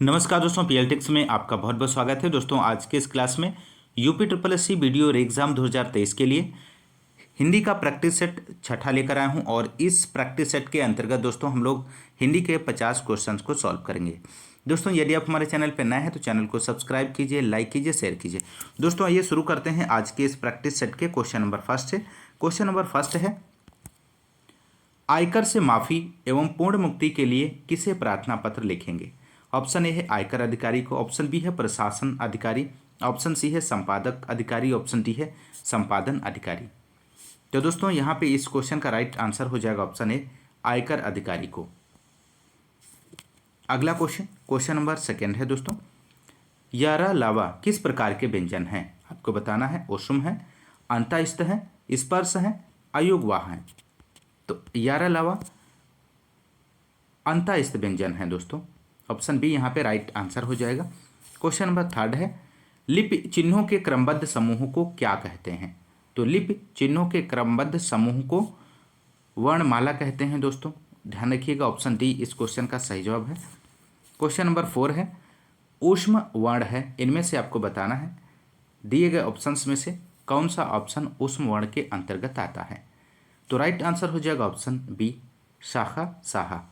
नमस्कार दोस्तों, पीएलटिक्स में आपका बहुत बहुत स्वागत है। दोस्तों आज के इस क्लास में UP triple S C video exam 2023 के लिए हिंदी का प्रैक्टिस सेट छठा लेकर आया हूं और इस प्रैक्टिस सेट के अंतर्गत दोस्तों हम लोग हिंदी के 50 क्वेश्चंस को सॉल्व करेंगे। दोस्तों यदि आप हमारे चैनल पर नए हैं तो चैनल को सब्सक्राइब कीजिए, लाइक कीजिए, शेयर कीजिए। दोस्तों आइए शुरू करते हैं आज के इस प्रैक्टिस सेट के क्वेश्चन नंबर फर्स्ट से। क्वेश्चन नंबर फर्स्ट है, आयकर से माफी एवं पूर्ण मुक्ति के लिए किसे प्रार्थना पत्र लिखेंगे? ऑप्शन ए है आयकर अधिकारी को, ऑप्शन बी है प्रशासन अधिकारी, ऑप्शन सी है संपादक अधिकारी, ऑप्शन डी है संपादन अधिकारी। तो दोस्तों यहाँ पे इस क्वेश्चन का राइट आंसर हो जाएगा ऑप्शन ए आयकर अधिकारी को। अगला क्वेश्चन, क्वेश्चन नंबर सेकेंड है दोस्तों, यारा लावा किस प्रकार के व्यंजन हैं? आपको बताना है। ओषुम है, अंतःस्थ है, स्पर्श है, अयोगवाह है। तो यारा लावा अंतःस्थ व्यंजन है दोस्तों। ऑप्शन बी यहाँ पे राइट आंसर हो जाएगा। क्वेश्चन नंबर थर्ड है, लिपि चिन्हों के क्रमबद्ध समूह को क्या कहते हैं? तो लिपि चिन्हों के क्रमबद्ध समूह को वर्णमाला कहते हैं दोस्तों। ध्यान रखिएगा, ऑप्शन डी इस क्वेश्चन का सही जवाब है। क्वेश्चन नंबर फोर है, ऊष्म वर्ण है, इनमें से आपको बताना है दिए गए ऑप्शंस में से कौन सा ऑप्शन ऊष्म वर्ण के अंतर्गत आता है? तो राइट आंसर हो जाएगा ऑप्शन बी शाखा साहा।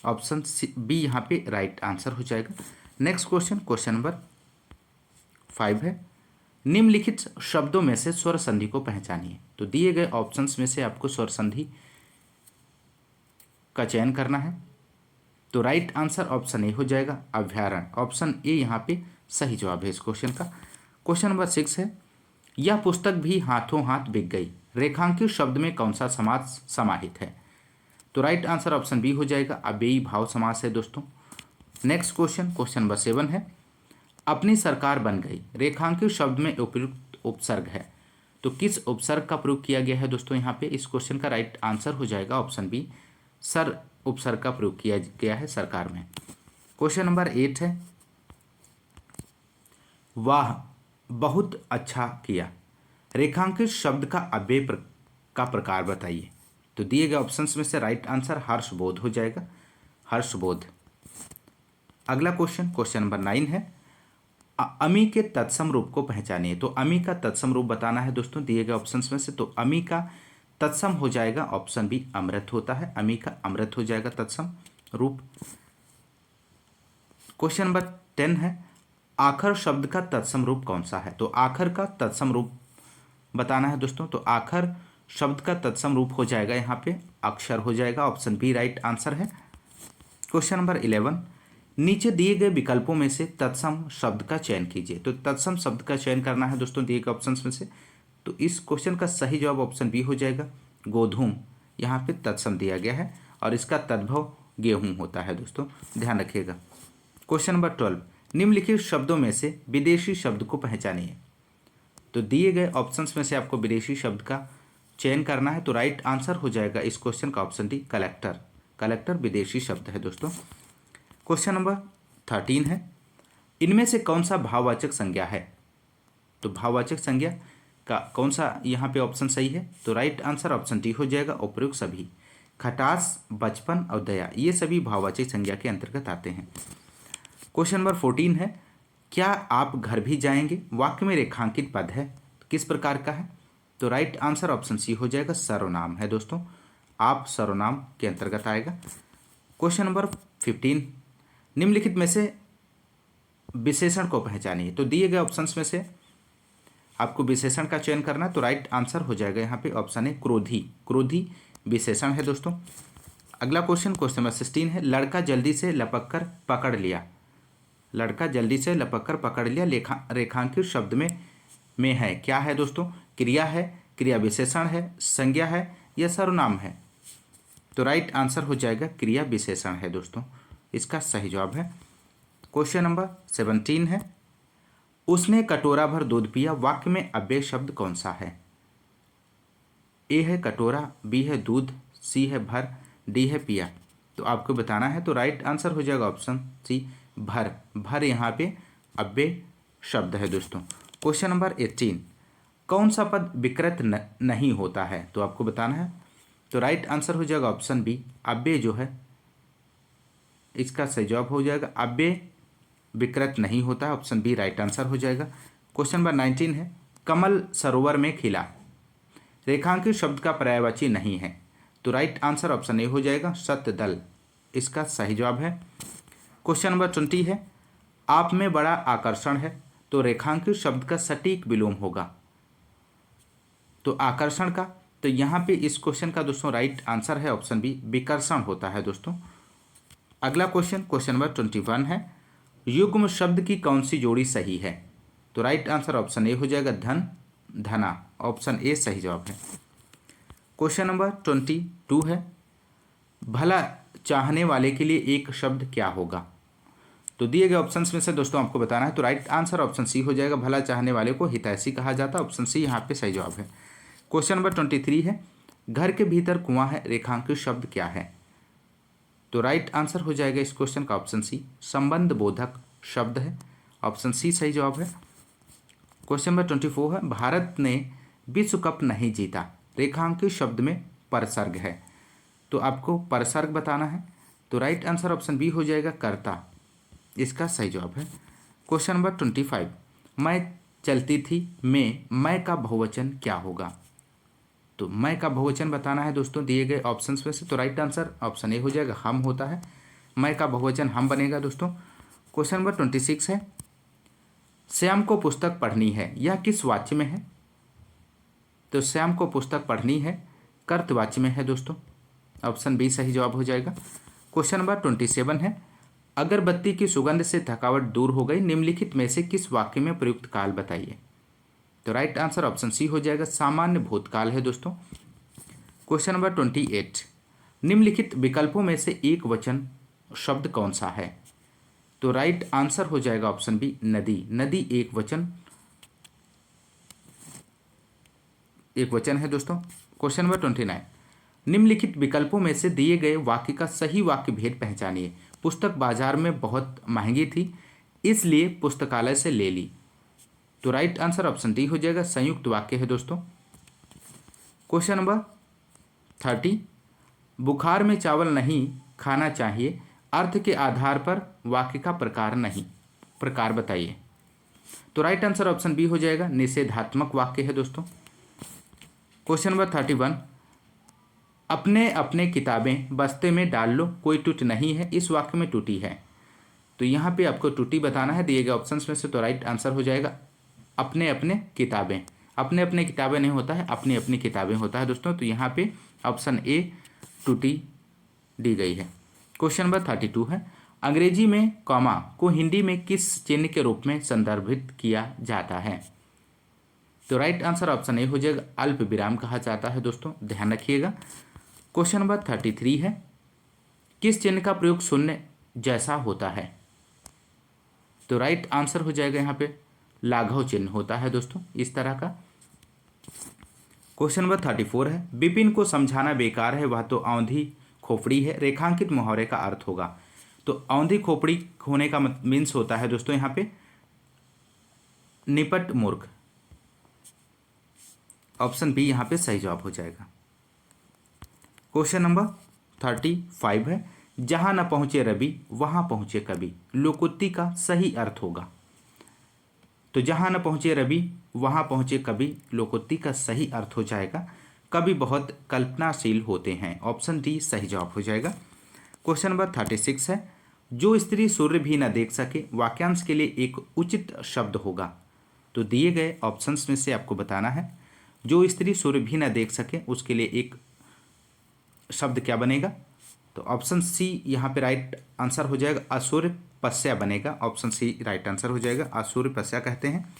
ऑप्शन बी यहाँ पे राइट आंसर हो जाएगा। नेक्स्ट क्वेश्चन, क्वेश्चन नंबर 5 है, निम्नलिखित शब्दों में से स्वर संधि को पहचानिए। तो दिए गए ऑप्शंस में से आपको स्वर संधि का चयन करना है। तो राइट आंसर ऑप्शन ए हो जाएगा अभ्यारण्य। ऑप्शन ए यहाँ पे सही जवाब है इस क्वेश्चन का। क्वेश्चन नंबर 6 है, यह पुस्तक भी हाथों हाथ बिक गई, रेखांकित शब्द में कौन सा समास समाहित है? तो राइट आंसर ऑप्शन बी हो जाएगा अव्ययी भाव समास है दोस्तों। नेक्स्ट क्वेश्चन, क्वेश्चन नंबर 7 है, अपनी सरकार बन गई, रेखांकित शब्द में उपयुक्त उपसर्ग है। तो किस उपसर्ग का प्रयोग किया गया है दोस्तों? यहाँ पे इस क्वेश्चन का राइट आंसर हो जाएगा ऑप्शन बी सर उपसर्ग का प्रयोग किया गया है सरकार में। क्वेश्चन नंबर 8 है, वाह बहुत अच्छा किया, रेखांकित शब्द का अव्यय का प्रकार बताइए। तो दिए गए ऑप्शंस में से राइट आंसर हर्षबोध हो जाएगा, हर्षबोध। अगला क्वेश्चन, क्वेश्चन नंबर 9 है, अमी के तत्सम रूप को पहचानिए। तो अमी का तत्सम रूप बताना है दोस्तों दिए गए ऑप्शंस में से। तो अमी का तत्सम हो जाएगा ऑप्शन बी अमृत होता है, अमी का अमृत हो जाएगा तत्सम रूप। क्वेश्चन नंबर 10 है, आखर शब्द का तत्सम रूप कौन सा है? तो आखर का तत्सम रूप बताना है दोस्तों। तो आखर शब्द का तत्सम रूप हो जाएगा यहाँ पे अक्षर हो जाएगा, ऑप्शन बी राइट आंसर है। क्वेश्चन नंबर 11, नीचे दिए गए विकल्पों में से तत्सम शब्द का चयन कीजिए। तो तत्सम शब्द का चयन करना है दोस्तों दिए गए ऑप्शंस में से। तो इस क्वेश्चन का सही जवाब ऑप्शन बी हो जाएगा गोधूम। यहाँ पे तत्सम दिया गया है और इसका तद्भव गेहूं होता है दोस्तों, ध्यान रखिएगा। क्वेश्चन नंबर 12, निम्नलिखित शब्दों में से विदेशी शब्द को पहचानिए। तो दिए गए ऑप्शंस में से आपको विदेशी शब्द का चयन करना है। तो राइट आंसर हो जाएगा इस क्वेश्चन का ऑप्शन डी कलेक्टर। कलेक्टर विदेशी शब्द है दोस्तों। क्वेश्चन नंबर 13 है, इनमें से कौन सा भाववाचक संज्ञा है? तो भाववाचक संज्ञा का कौन सा यहाँ पे ऑप्शन सही है? तो राइट आंसर ऑप्शन डी हो जाएगा उपयुक्त सभी। खटास, बचपन और दया ये सभी भाववाचक संज्ञा के अंतर्गत आते हैं। क्वेश्चन नंबर 14 है, क्या आप घर भी जाएंगे वाक्य में रेखांकित पद है, किस प्रकार का है? तो राइट आंसर ऑप्शन सी हो जाएगा सर्वनाम है दोस्तों, आप सर्वनाम के अंतर्गत आएगा। क्वेश्चन नंबर 15, निम्नलिखित में से विशेषण को पहचानिए। तो दिए गए ऑप्शंस में से आपको विशेषण का चयन करना है। तो राइट आंसर हो जाएगा यहाँ पे ऑप्शन है क्रोधी। क्रोधी विशेषण है दोस्तों। अगला क्वेश्चन, क्वेश्चन नंबर 16 है, लड़का जल्दी से लपक कर पकड़ लिया। लड़का जल्दी से लपक कर पकड़ लिया रेखांकित शब्द में है, क्या है दोस्तों? क्रिया है, क्रिया विशेषण है, संज्ञा है या सर्वनाम है? तो राइट आंसर हो जाएगा क्रिया विशेषण है दोस्तों, इसका सही जवाब है। क्वेश्चन नंबर 17 है, उसने कटोरा भर दूध पिया वाक्य में अव्यय शब्द कौन सा है? ए है कटोरा, बी है दूध, सी है भर, डी है पिया। तो आपको बताना है। तो राइट आंसर हो जाएगा ऑप्शन सी भर। भर यहाँ पे अव्यय शब्द है दोस्तों। क्वेश्चन नंबर 18, कौन सा पद विकृत नहीं होता है? तो आपको बताना है। तो राइट आंसर हो जाएगा ऑप्शन बी अव्यय जो है इसका सही जवाब हो जाएगा अव्यय विकृत नहीं होता है, ऑप्शन बी राइट आंसर हो जाएगा। क्वेश्चन नंबर 19 है, कमल सरोवर में खिला, रेखांकित शब्द का पर्यायवाची नहीं है, तो राइट आंसर ऑप्शन ए हो जाएगा, सतदल इसका सही जवाब है। क्वेश्चन नंबर 20 है, आप में बड़ा आकर्षण है, तो रेखांकित शब्द का सटीक विलोम होगा, तो आकर्षण का, तो यहाँ पे इस क्वेश्चन का दोस्तों राइट आंसर है ऑप्शन बी, विकर्षण होता है दोस्तों। अगला क्वेश्चन, क्वेश्चन नंबर 21 है, युग्म शब्द की कौन सी जोड़ी सही है, तो राइट आंसर ऑप्शन ए हो जाएगा, धन धना, ऑप्शन ए सही जवाब है। क्वेश्चन नंबर 22 है, भला चाहने वाले के लिए एक शब्द क्या होगा, तो दिए गए ऑप्शंस में से दोस्तों आपको बताना है, तो राइट आंसर ऑप्शन सी हो जाएगा, भला चाहने वाले को हितैषी कहा जाता है, ऑप्शन सी यहाँ पे सही जवाब है। क्वेश्चन नंबर 23 है, घर के भीतर कुआं है, रेखांकित शब्द क्या है, तो राइट आंसर हो जाएगा इस क्वेश्चन का ऑप्शन सी, संबंध बोधक शब्द है, ऑप्शन सी सही जवाब है। क्वेश्चन नंबर 24 है, भारत ने विश्व कप नहीं जीता, रेखांकित शब्द में परसर्ग है, तो आपको परसर्ग बताना है, तो राइट आंसर ऑप्शन बी हो जाएगा, कर्ता इसका सही जवाब है। क्वेश्चन नंबर 25, मैं चलती थी में मैं का बहुवचन क्या होगा, तो मैं का बहुवचन बताना है दोस्तों दिए गए ऑप्शंस में से, तो राइट आंसर ऑप्शन ए हो जाएगा, हम होता है, मैं का बहुवचन हम बनेगा दोस्तों। क्वेश्चन नंबर 26 है, श्याम को पुस्तक पढ़नी है, यह किस वाच्य में है, तो श्याम को पुस्तक पढ़नी है कर्तवाच्य में है दोस्तों, ऑप्शन बी सही जवाब हो जाएगा। क्वेश्चन नंबर 27 है, अगरबत्ती की सुगंध से थकावट दूर हो गई, निम्नलिखित में से किस वाक्य में प्रयुक्त काल बताइए, तो राइट आंसर ऑप्शन सी हो जाएगा, सामान्य भूतकाल है दोस्तों। क्वेश्चन नंबर 28, निम्नलिखित विकल्पों में से एक वचन शब्द कौन सा है, तो राइट आंसर हो जाएगा ऑप्शन बी, नदी, नदी एक वचन है दोस्तों। क्वेश्चन नंबर 29, निम्नलिखित विकल्पों में से दिए गए वाक्य का सही वाक्य भेद पहचानिए, पुस्तक बाजार में बहुत महंगी थी इसलिए पुस्तकालय से ले ली, तो राइट आंसर ऑप्शन डी हो जाएगा, संयुक्त वाक्य है दोस्तों। क्वेश्चन नंबर 30, बुखार में चावल नहीं खाना चाहिए, अर्थ के आधार पर वाक्य का प्रकार बताइए, तो राइट आंसर ऑप्शन बी हो जाएगा, निषेधात्मक वाक्य है दोस्तों। क्वेश्चन नंबर 31, अपने अपने किताबें बस्ते में डाल लो, कोई टूट नहीं है, इस वाक्य में टूटी है, तो यहाँ पे आपको टूटी बताना है दिए गए ऑप्शंस में से, तो राइट आंसर हो जाएगा, अपने अपने किताबें, अपने अपने किताबें नहीं होता है, अपनी अपनी किताबें होता है दोस्तों, तो यहाँ पे ऑप्शन ए टूटी दी गई है। क्वेश्चन नंबर 32 है, अंग्रेजी में कॉमा को हिंदी में किस चिन्ह के रूप में संदर्भित किया जाता है, तो राइट आंसर ऑप्शन ए हो जाएगा, अल्प विराम कहा जाता है दोस्तों, ध्यान रखिएगा। क्वेश्चन नंबर 33 है, किस चिन्ह का प्रयोग शून्य जैसा होता है, तो राइट आंसर हो जाएगा यहाँ पे लाघव चिन्ह होता है दोस्तों इस तरह का। क्वेश्चन नंबर 34 है, विपिन को समझाना बेकार है, वह तो औंधी खोपड़ी है, रेखांकित मुहावरे का अर्थ होगा, तो औंधी खोपड़ी होने का मीन्स होता है दोस्तों यहाँ पे निपट मूर्ख, ऑप्शन बी यहाँ पे सही जवाब हो जाएगा। क्वेश्चन नंबर 35 है, जहां न पहुंचे रवि वहां पहुंचे कवि, लोकोक्ति का सही अर्थ होगा, तो जहां न पहुंचे रवि वहां पहुंचे कवि, लोकोक्ति का सही अर्थ हो जाएगा, कवि बहुत कल्पनाशील होते हैं, ऑप्शन डी सही जवाब हो जाएगा। क्वेश्चन नंबर 36 है, जो स्त्री सूर्य भी न देख सके, वाक्यांश के लिए एक उचित शब्द होगा, तो दिए गए ऑप्शंस में से आपको बताना है, जो स्त्री सूर्य भी न देख सके उसके लिए एक शब्द क्या बनेगा, तो ऑप्शन सी यहाँ पे राइट आंसर हो जाएगा, असूर्य पश्या बनेगा, ऑप्शन सी राइट आंसर हो जाएगा, असूर्य पश्या कहते हैं।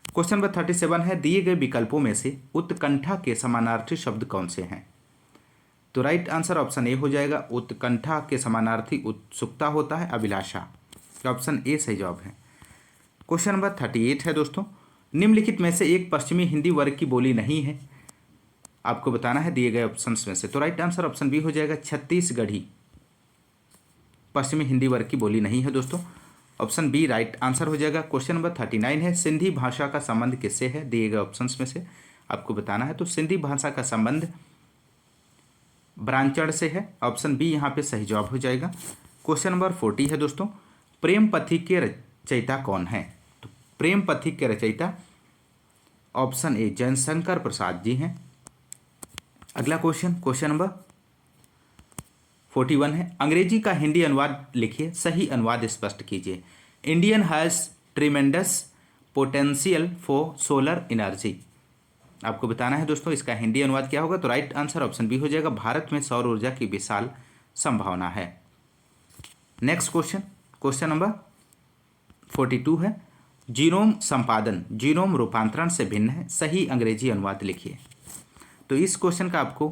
क्वेश्चन नंबर 37 है, दिए गए विकल्पों में से उत्कंठा के समानार्थी शब्द कौन से हैं, तो राइट आंसर ऑप्शन ए हो जाएगा, उत्कंठा के समानार्थी उत्सुकता होता है, अभिलाषा, ऑप्शन ए सही जवाब है। क्वेश्चन नंबर 38 है दोस्तों, निम्नलिखित में से एक पश्चिमी हिंदी वर्ग की बोली नहीं है, आपको बताना है दिए गए ऑप्शंस में से, तो राइट आंसर ऑप्शन बी हो जाएगा, छत्तीसगढ़ी पश्चिमी हिंदी वर्ग की बोली नहीं है दोस्तों, ऑप्शन बी राइट आंसर हो जाएगा। क्वेश्चन नंबर 39 है, सिंधी भाषा का संबंध किससे है, दिए गए ऑप्शंस में से आपको बताना है, तो सिंधी भाषा का संबंध ब्रांचड़ से है, ऑप्शन बी यहाँ पे सही जवाब हो जाएगा। क्वेश्चन नंबर 40 है दोस्तों, प्रेम पथिक के रचयिता कौन है? तो प्रेम पथिक के रचयिता ऑप्शन ए जयशंकर प्रसाद जी हैं। अगला क्वेश्चन नंबर 41 है, अंग्रेजी का हिंदी अनुवाद लिखिए, सही अनुवाद स्पष्ट कीजिए। Indian has tremendous potential for solar energy. आपको बताना है दोस्तों इसका हिंदी अनुवाद क्या होगा। तो राइट आंसर ऑप्शन बी हो जाएगा, भारत में सौर ऊर्जा की विशाल संभावना है। नेक्स्ट क्वेश्चन नंबर 42 है, जीनोम संपादन जीनोम रूपांतरण से भिन्न है, सही अंग्रेजी अनुवाद लिखिए। तो इस क्वेश्चन का आपको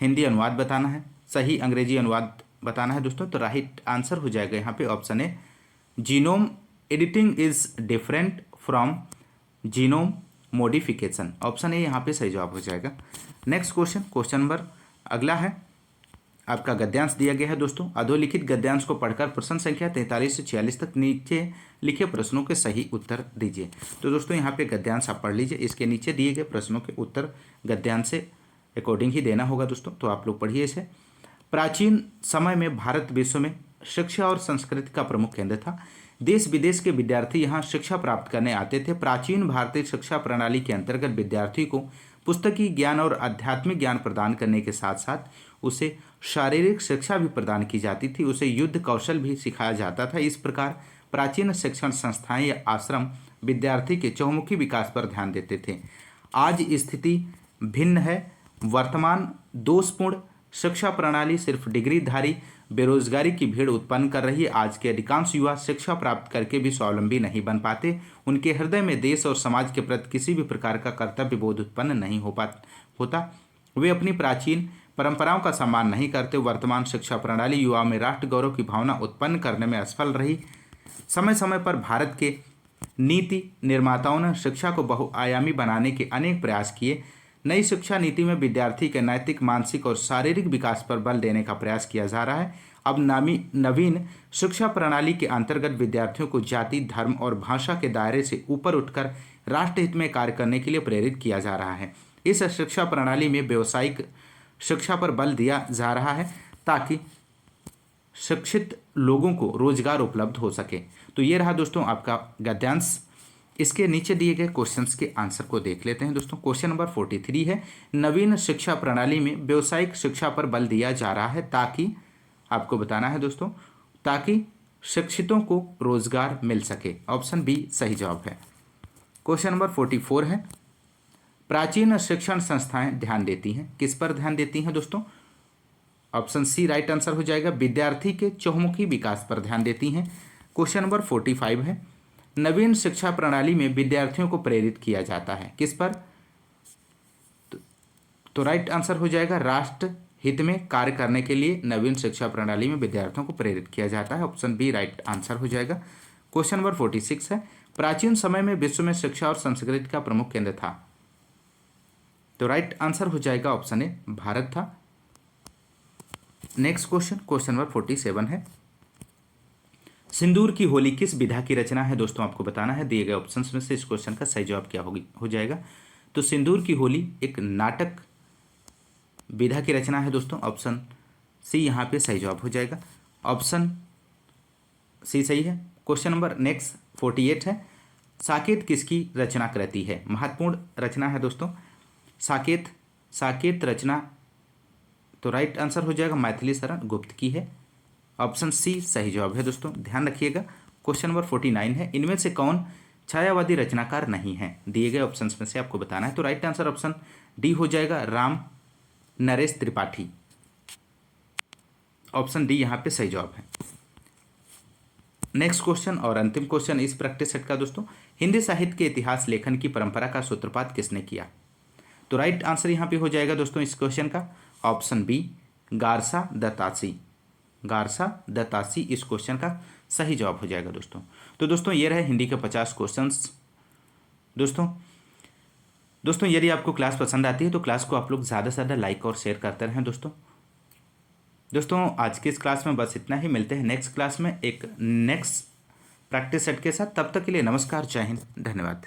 हिंदी अनुवाद बताना है, सही अंग्रेजी अनुवाद बताना है दोस्तों। तो राइट आंसर हो जाएगा यहाँ पे option A, genome editing is different from genome modification. Option A यहाँ पे सही जवाब हो जाएगा। नेक्स्ट क्वेश्चन नंबर अगला है, आपका गद्यांश दिया गया है दोस्तों। अधोलिखित गद्यांश को पढ़कर प्रश्न संख्या 43 से 46 तक नीचे लिखे प्रश्नों के सही उत्तर दीजिए। तो दोस्तों यहाँ पे गद्यांश आप पढ़ लीजिए, इसके नीचे दिए गए प्रश्नों के उत्तर गद्यांश से अकॉर्डिंग ही देना होगा दोस्तों। तो आप लोग पढ़िए इसे। प्राचीन समय में भारत विश्व में शिक्षा और संस्कृति का प्रमुख केंद्र था। देश विदेश के विद्यार्थी यहाँ शिक्षा प्राप्त करने आते थे। प्राचीन भारतीय शिक्षा प्रणाली के अंतर्गत विद्यार्थी को पुस्तकीय ज्ञान और आध्यात्मिक ज्ञान प्रदान करने के साथ साथ उसे शारीरिक शिक्षा भी प्रदान की जाती थी, उसे युद्ध कौशल भी सिखाया जाता था। इस प्रकार प्राचीन शिक्षण संस्थाएं या आश्रम विद्यार्थी के चहुमुखी विकास पर ध्यान देते थे। आज स्थिति भिन्न है। वर्तमान दोषपूर्ण शिक्षा प्रणाली सिर्फ डिग्रीधारी बेरोजगारी की भीड़ उत्पन्न कर रही है। आज के अधिकांश युवा शिक्षा प्राप्त करके भी स्वावलंबी नहीं बन पाते। उनके हृदय में देश और समाज के प्रति किसी भी प्रकार का कर्तव्य बोध उत्पन्न नहीं होता। वे अपनी प्राचीन परंपराओं का सम्मान नहीं करते। वर्तमान शिक्षा प्रणाली युवाओं में राष्ट्र गौरव की भावना उत्पन्न करने में असफल रही। समय समय पर भारत के नीति निर्माताओं ने शिक्षा को बहुआयामी बनाने के अनेक प्रयास किए। नई शिक्षा नीति में विद्यार्थी के नैतिक, मानसिक और शारीरिक विकास पर बल देने का प्रयास किया जा रहा है। अब नवीन शिक्षा प्रणाली के अंतर्गत विद्यार्थियों को जाति, धर्म और भाषा के दायरे से ऊपर उठकर राष्ट्रहित में कार्य करने के लिए प्रेरित किया जा रहा है। इस शिक्षा प्रणाली में व्यावसायिक शिक्षा पर बल दिया जा रहा है ताकि शिक्षित लोगों को रोजगार उपलब्ध हो सके। तो ये रहा दोस्तों आपका गद्यांश। इसके नीचे दिए गए क्वेश्चंस के आंसर को देख लेते हैं दोस्तों। क्वेश्चन नंबर 43 है, नवीन शिक्षा प्रणाली में व्यावसायिक शिक्षा पर बल दिया जा रहा है ताकि, आपको बताना है दोस्तों, ताकि शिक्षितों को रोजगार मिल सके। ऑप्शन बी सही जवाब है। क्वेश्चन नंबर 44 है, प्राचीन शिक्षण संस्थाएं ध्यान देती हैं, किस पर ध्यान देती हैं दोस्तों? ऑप्शन सी राइट आंसर हो जाएगा, विद्यार्थी के चहुमुखी विकास पर ध्यान देती हैं। क्वेश्चन नंबर 45 है, नवीन शिक्षा प्रणाली में विद्यार्थियों को प्रेरित किया जाता है, किस पर? तो राइट आंसर हो जाएगा, राष्ट्र हित में कार्य करने के लिए नवीन शिक्षा प्रणाली में विद्यार्थियों को प्रेरित किया जाता है। ऑप्शन बी राइट आंसर हो जाएगा। क्वेश्चन नंबर 46 है, प्राचीन समय में विश्व में शिक्षा और संस्कृति का प्रमुख केंद्र था। तो राइट आंसर हो जाएगा ऑप्शन ए भारत था। नेक्स्ट क्वेश्चन नंबर 47 है, सिंदूर की होली किस विधा की रचना है दोस्तों? आपको बताना है। दिए गए ऑप्शंस में से इस क्वेश्चन का सही जवाब क्या हो जाएगा? तो सिंदूर की होली एक नाटक विधा की रचना है दोस्तों। ऑप्शन सी यहाँ पे सही जवाब हो जाएगा। ऑप्शन सी सही है। क्वेश्चन नंबर नेक्स्ट 48 है, साकेत किसकी रचना कृति है? महत्वपूर्ण रचना है दोस्तों साकेत रचना। तो राइट आंसर हो जाएगा मैथिली शरण गुप्त की है। ऑप्शन सी सही जवाब है दोस्तों, ध्यान रखिएगा। क्वेश्चन नंबर 49 है, इनमें से कौन छायावादी रचनाकार नहीं है? दिए गए ऑप्शंस में से आपको बताना है। तो राइट आंसर ऑप्शन डी हो जाएगा, राम नरेश त्रिपाठी। ऑप्शन डी यहाँ पे सही जवाब है। नेक्स्ट क्वेश्चन और अंतिम क्वेश्चन इस प्रैक्टिस सेट का दोस्तों, हिंदी साहित्य के इतिहास लेखन की परंपरा का सूत्रपात किसने किया? तो राइट आंसर यहाँ पे हो जाएगा दोस्तों इस क्वेश्चन का ऑप्शन बी गारसा दत्तासी इस क्वेश्चन का सही जवाब हो जाएगा दोस्तों। तो दोस्तों ये रहे हिंदी के 50 क्वेश्चंस। दोस्तों यदि आपको क्लास पसंद आती है तो क्लास को आप लोग ज़्यादा से ज़्यादा लाइक और शेयर करते रहें दोस्तों आज की इस क्लास में बस इतना ही। मिलते हैं नेक्स्ट क्लास में एक नेक्स्ट प्रैक्टिस सेट के साथ। तब तक के लिए नमस्कार, जय हिंद, धन्यवाद।